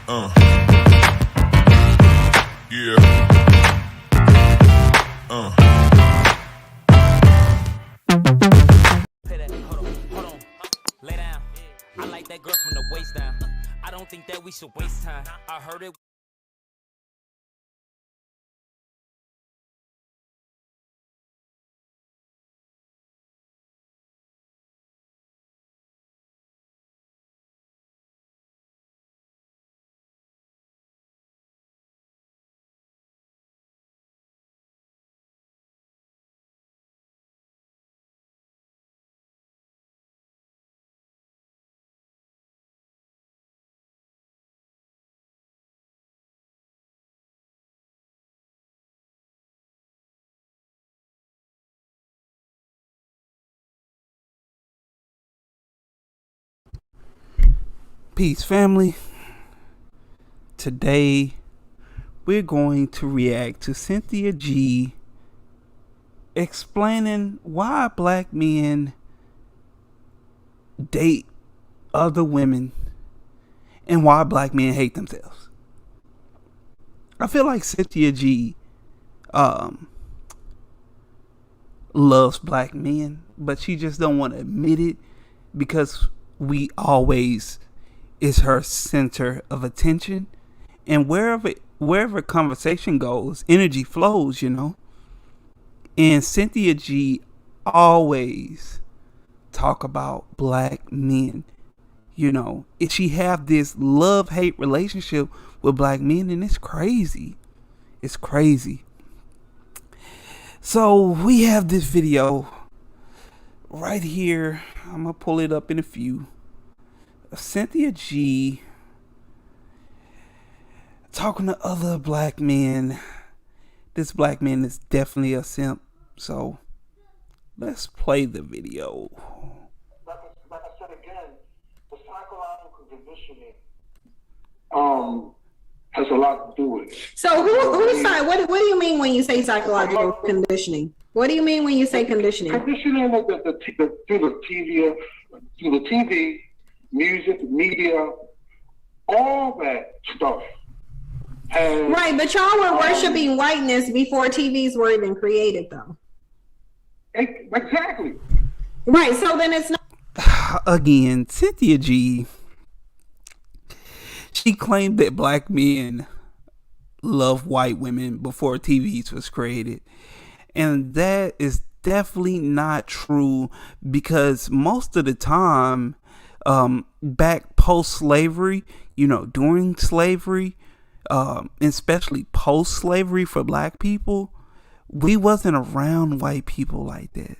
Yeah. Hold on. Lay down. I like that girl from the waist down. I don't think that we should waste time. I heard it. Peace, family. Today, we're going to react to Cynthia G explaining why black men date other women and why black men hate themselves. I feel like Cynthia G loves black men, but she just don't want to admit it because we always is her center of attention, and wherever conversation goes, energy flows, and Cynthia G always talk about black men. She have this love-hate relationship with black men, and it's crazy. So we have this video right here. I'm gonna pull it up in a few. Cynthia G talking to other black men. This black man is definitely a simp. So let's play the video. Like I said again, the psychological conditioning has a lot to do with it. So who's what do you mean when you say psychological conditioning? What do you mean when you say conditioning? Conditioning through the TV, music, media, all that stuff. Right, but y'all were worshiping whiteness before TVs were even created, though. Exactly. Right, so then it's not. Again, Cynthia G, she claimed that black men love white women before TVs was created. And that is definitely not true, because most of the time, back post-slavery, during slavery, especially post-slavery for black people, we wasn't around white people like that.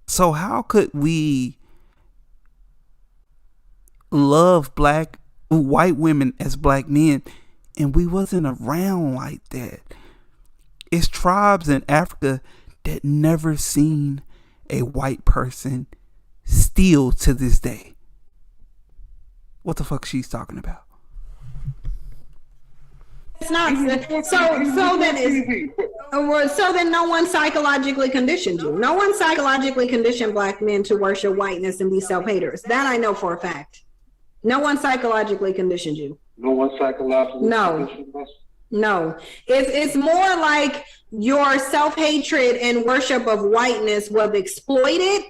So how could we love white women as black men and we wasn't around like that? It's tribes in Africa that never seen a white person still to this day. What the fuck she's talking about? It's not. So then no one psychologically conditioned you. No one psychologically conditioned black men to worship whiteness and be self-haters. That I know for a fact. No one psychologically conditioned you. No one psychologically conditioned us? No. It's more like your self-hatred and worship of whiteness was exploited,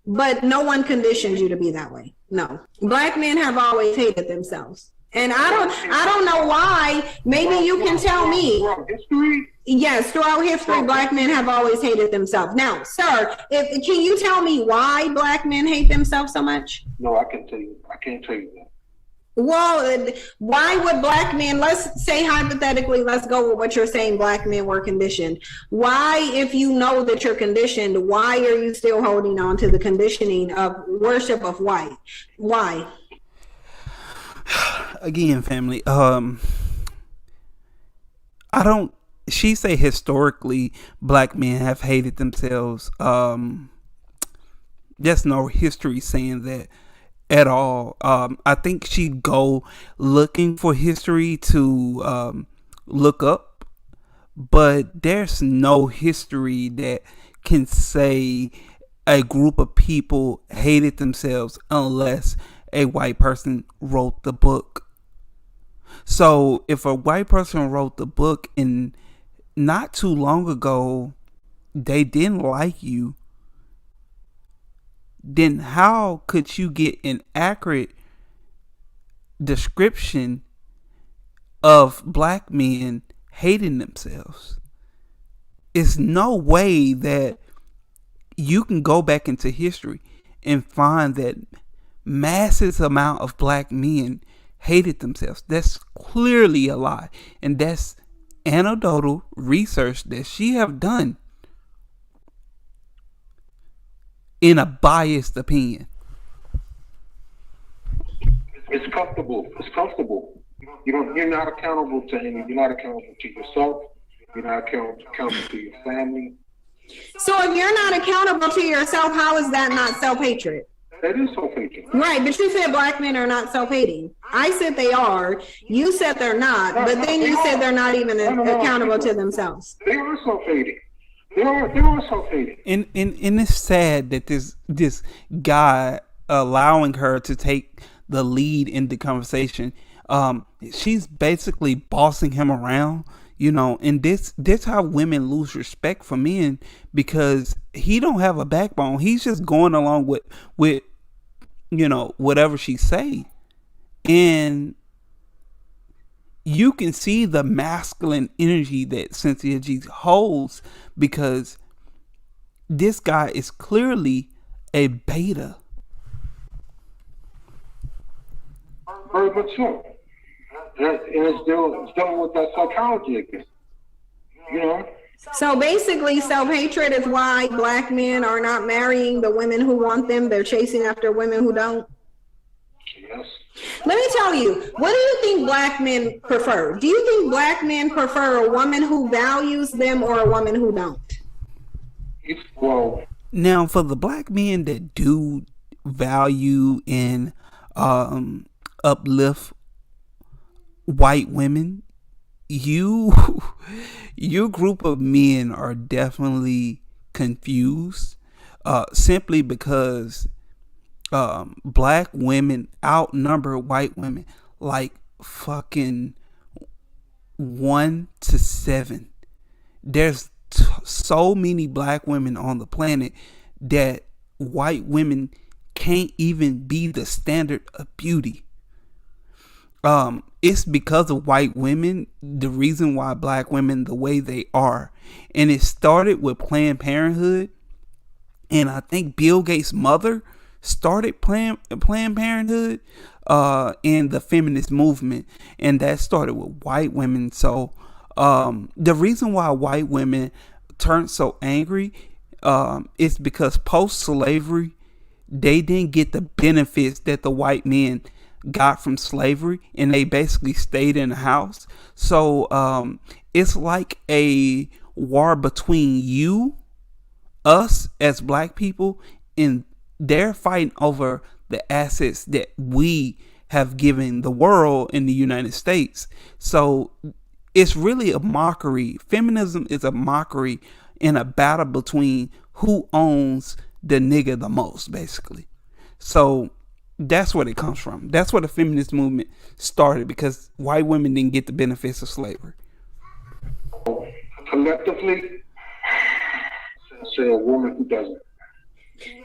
but no one conditioned you to be that way. No. Black men have always hated themselves. And I don't know why. Maybe you can tell me. History? Yes, throughout history, black men have always hated themselves. Now, sir, can you tell me why black men hate themselves so much? No, I can't tell you that. Well, why would black men, let's say hypothetically, let's go with what you're saying, black men were conditioned. Why, if you know that you're conditioned, why are you still holding on to the conditioning of worship of white? Why? Again, family, she say historically black men have hated themselves. There's no history saying that at all. I think she'd go looking for history to look up, but there's no history that can say a group of people hated themselves unless a white person wrote the book. So if a white person wrote the book and not too long ago they didn't like you, then how could you get an accurate description of black men hating themselves? It's no way that you can go back into history and find that massive amount of black men hated themselves. That's clearly a lie, and that's anecdotal research that she have done in a biased opinion. It's comfortable. It's comfortable. You're not accountable to him. You're not accountable to yourself. You're not accountable to your family. So if you're not accountable to yourself, how is that not self-hatred? That is self-hatred. Right, but you said black men are not self-hating. I said they are. You said they're not, but then you said they're not even accountable to themselves. They are self-hating. They are self-hating. And it's sad that this guy allowing her to take the lead in the conversation. She's basically bossing him around, and this how women lose respect for men, because he don't have a backbone. He's just going along with whatever she say. And you can see the masculine energy that Cynthia G holds, because this guy is clearly a beta. Very much so. And it's dealing with that psychology again. So basically, self-hatred is why black men are not marrying the women who want them. They're chasing after women who don't. Yes. Let me tell you, what do you think black men prefer? Do you think black men prefer a woman who values them or a woman who don't? Well, now for the black men that do value and uplift white women, your group of men are definitely confused, simply because black women outnumber white women like fucking 1 to 7. There's so many black women on the planet that white women can't even be the standard of beauty. It's because of white women, the reason why black women the way they are. And it started with Planned Parenthood. And I think Bill Gates' mother started Planned Parenthood and the feminist movement. And that started with white women. So the reason why white women turned so angry is because post-slavery, they didn't get the benefits that the white men got from slavery, and they basically stayed in the house. So it's like a war between us as black people, and they're fighting over the assets that we have given the world in the United States. So it's really a mockery. Feminism is a mockery in a battle between who owns the nigga the most, basically. So that's where it comes from. That's where the feminist movement started, because white women didn't get the benefits of slavery. Collectively, say a woman who doesn't.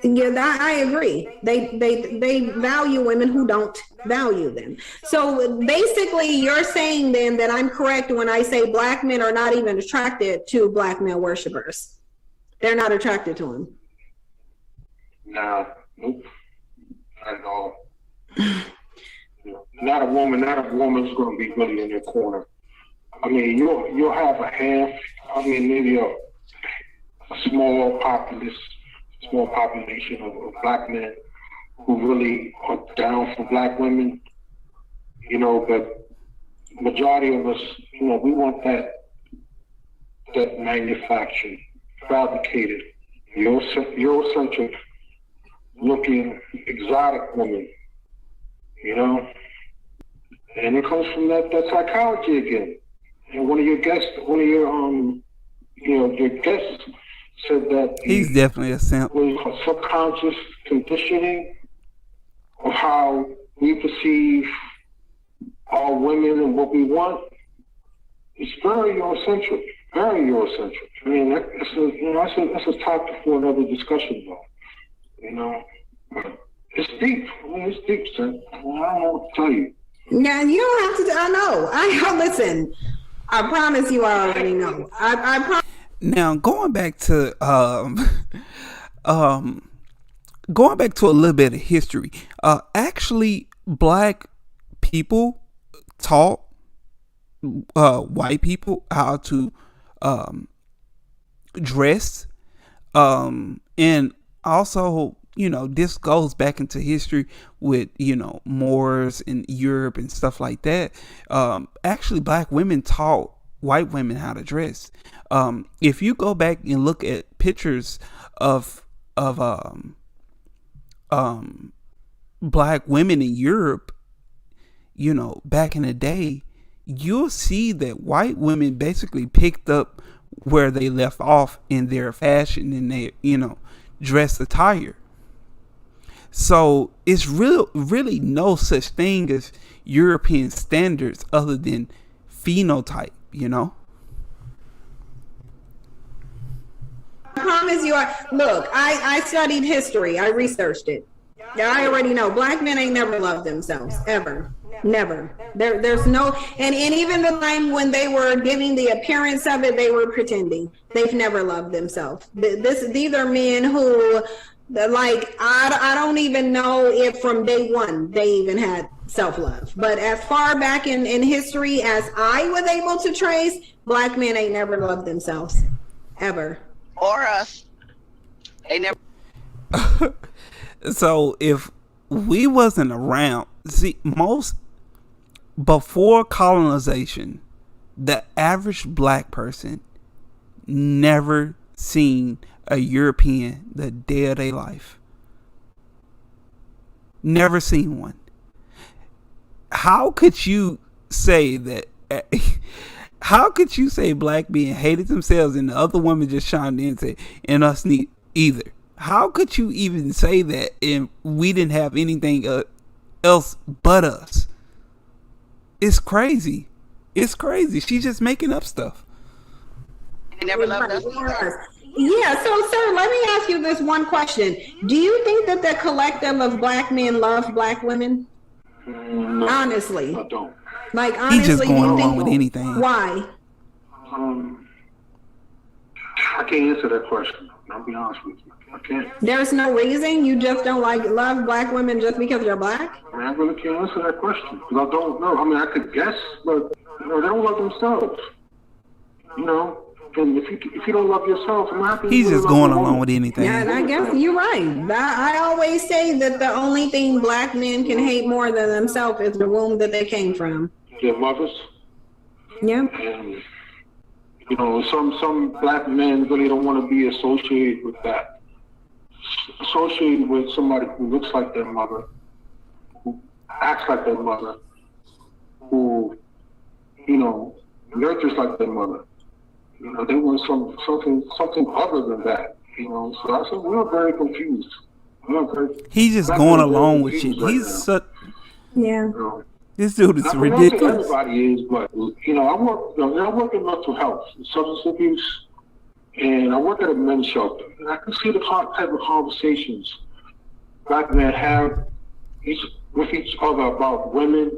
Yeah, I agree. They value women who don't value them. So basically, you're saying then that I'm correct when I say black men are not even attracted to black male worshipers. They're not attracted to them. Nah, nope, not at all. Not a woman's going to be really in their corner. I mean, you'll have a half. I mean, maybe a small population of black men who really are down for black women. But majority of us, we want that manufactured, fabricated, Eurocentric looking exotic woman, and it comes from that psychology again. And one of your guests said that he's definitely a simp. Was a subconscious conditioning of how we perceive our women and what we want, it's very Eurocentric. Very Eurocentric. I mean, that's a topic for another discussion, though. You know, but it's deep. I mean, it's deep, son. I don't know what to tell you. Yeah, you don't have to. I know. Listen. I promise you, I already know. I promise. Now going back to going back to a little bit of history. Actually, black people taught white people how to dress, and also, you know, this goes back into history with, you know, Moors in Europe and stuff like that. Actually, black women taught white women how to dress. If you go back and look at pictures of black women in Europe, you know, back in the day, you'll see that white women basically picked up where they left off in their fashion and their, you know, dress attire. So it's really no such thing as European standards other than phenotype, you know? I promise you. Look, I studied history. I researched it. I already know. Black men ain't never loved themselves, ever. Never. There's no, and even the time when they were giving the appearance of it, they were pretending. They've never loved themselves. These are men who, like, I don't even know if from day one they even had self-love. But as far back in history as I was able to trace, black men ain't never loved themselves, ever. Or us. They never. So if we wasn't around, see, most before colonization, the average black person never seen a European the day of their life. Never seen one. How could you say that? How could you say black men hated themselves and the other woman just chimed in and said, and us need either? How could you even say that and we didn't have anything else but us? It's crazy. It's crazy. She's just making up stuff. They never loved us. Yeah, so sir, let me ask you this one question. Do you think that the collective of black men love black women? No, Honestly. I don't. Like, honestly, He's just going you along think, with anything. Why? I can't answer that question. I'll be honest with you. I can't. There's no reason you just don't love black women just because you're black? I mean, I really can't answer that question because I don't know. I mean, I could guess, but you know, they don't love themselves. You know, and if you don't love yourself, I'm happy. He's just going along with anything. Yeah, I guess you're right. I always say that the only thing black men can hate more than themselves is the womb that they came from. Their mothers. Yeah. And you know, some black men really don't want to be associated with that. Associated with somebody who looks like their mother, who acts like their mother, who, you know, nurtures like their mother. You know, they want something other than that. You know, so I said we're very confused. He's just going along with shit. Right He's now. such. Yeah. You know, This dude is I ridiculous. everybody is, but you know, I work in mental health, substance abuse, and I work at a men's shelter, and I can see the type of conversations black men have with each other about women,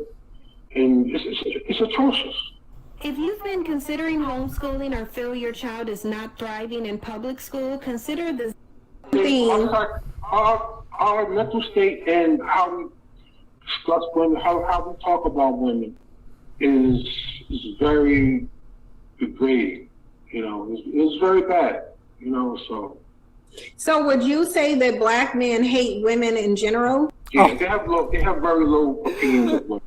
and it's atrocious. If you've been considering homeschooling or feel your child is not thriving in public school, consider this Thing. Our mental state and how we discuss women, how we talk about women is very degrading. You know, it's very bad. You know, So would you say that black men hate women in general? yeah, they have very low opinions of women.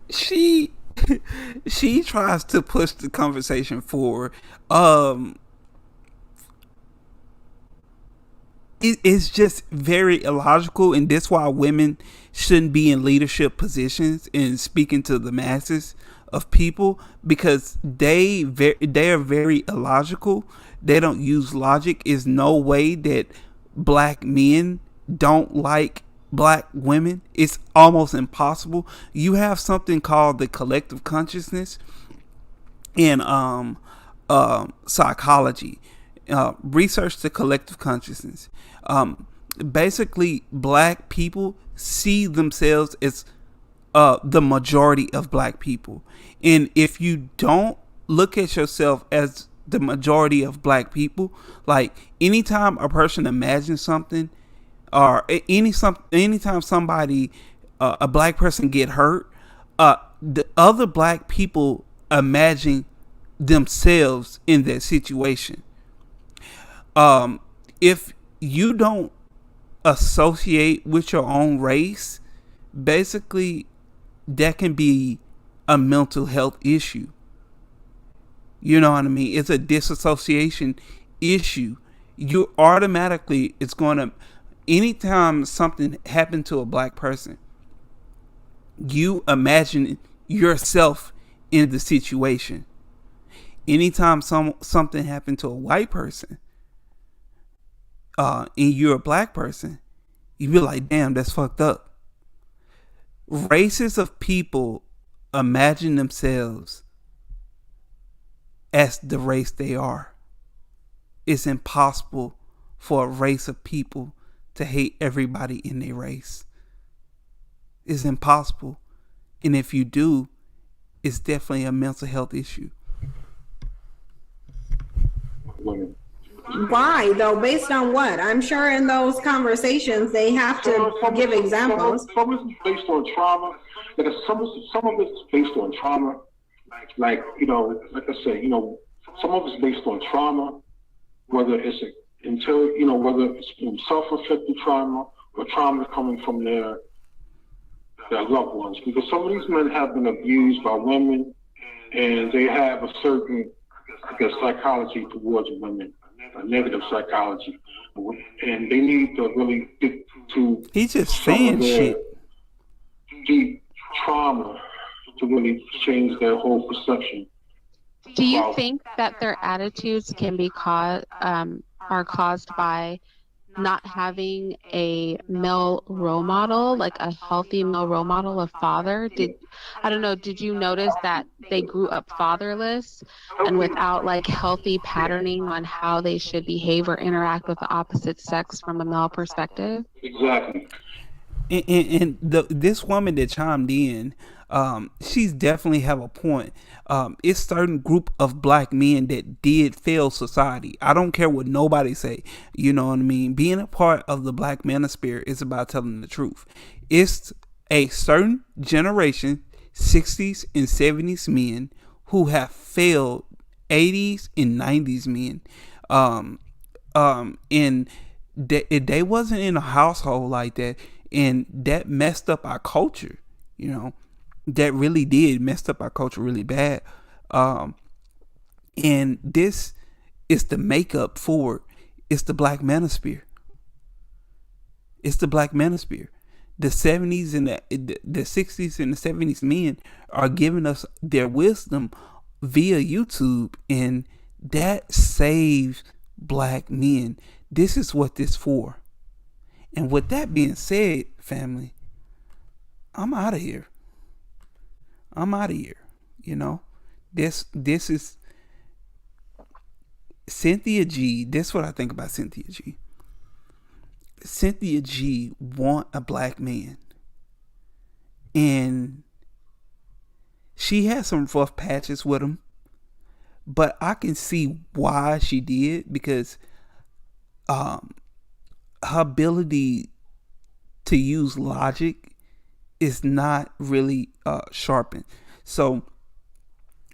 She tries to push the conversation forward. It's just very illogical, and that's why women shouldn't be in leadership positions and speaking to the masses of people, because they are very illogical. They don't use logic. Is no way that black men don't like black women, it's almost impossible. You have something called the collective consciousness in psychology. Research the collective consciousness. Basically, black people see themselves as the majority of black people, and if you don't look at yourself as the majority of black people, like anytime a person imagines something, or anytime somebody, a black person get hurt, the other black people imagine themselves in that situation. If you don't associate with your own race, basically that can be a mental health issue. You know what I mean? It's a disassociation issue. You automatically, it's going to, anytime something happened to a black person, you imagine yourself in the situation. Anytime something happened to a white person, and you're a black person, you be like, damn, that's fucked up. Races of people imagine themselves as the race they are. It's impossible for a race of people to hate everybody in their race. It's impossible. And if you do, it's definitely a mental health issue. Why though? Based on what? I'm sure in those conversations they have to give examples. Some of it's based on trauma. Like some of it's based on trauma. Like like I said, some of it's based on trauma, whether it's whether it's self-inflicted trauma or trauma coming from their loved ones. Because some of these men have been abused by women, and they have a certain, psychology towards women, a negative psychology, and they need to really get to. He's just saying shit. Deep trauma to really change their whole perception. Do you think that their attitudes can be are caused by not having a male role model, like a healthy male role model, a father? Did you notice that they grew up fatherless and without like healthy patterning on how they should behave or interact with the opposite sex from a male perspective? Exactly. And this woman that chimed in, she's definitely have a point. It's certain group of black men that did fail society. I don't care what nobody say. You know what I mean? Being a part of the black manosphere is about telling the truth. It's a certain generation, 60s and 70s men who have failed 80s and 90s men. And they wasn't in a household like that. And that messed up our culture, that really did messed up our culture really bad. And this is the makeup for it. It's the black manosphere. It's the black manosphere. The 70s and the 60s and the 70s men are giving us their wisdom via YouTube, and that saves black men. This is what this for. And with that being said, family, I'm out of here. This is Cynthia G. This is what I think about Cynthia G. Cynthia G want a black man. And she had some rough patches with him. But I can see why she did, because her ability to use logic is not really sharpened. So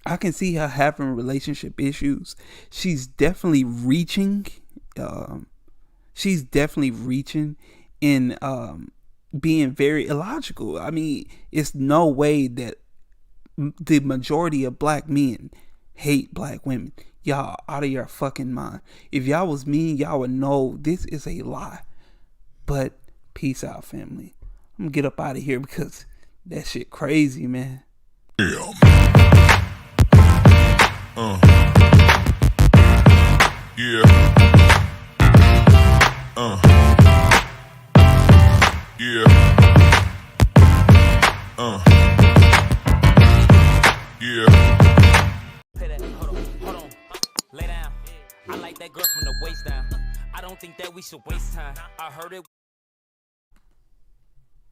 I can see her having relationship issues. She's definitely reaching. In being very illogical. I mean, it's no way that the majority of black men hate black women. Y'all out of your fucking mind. If y'all was me, y'all would know this is a lie. But peace out, family. I'm gonna get up out of here because that shit crazy, man. Yeah. Yeah. Yeah. think that we should waste time. I heard it.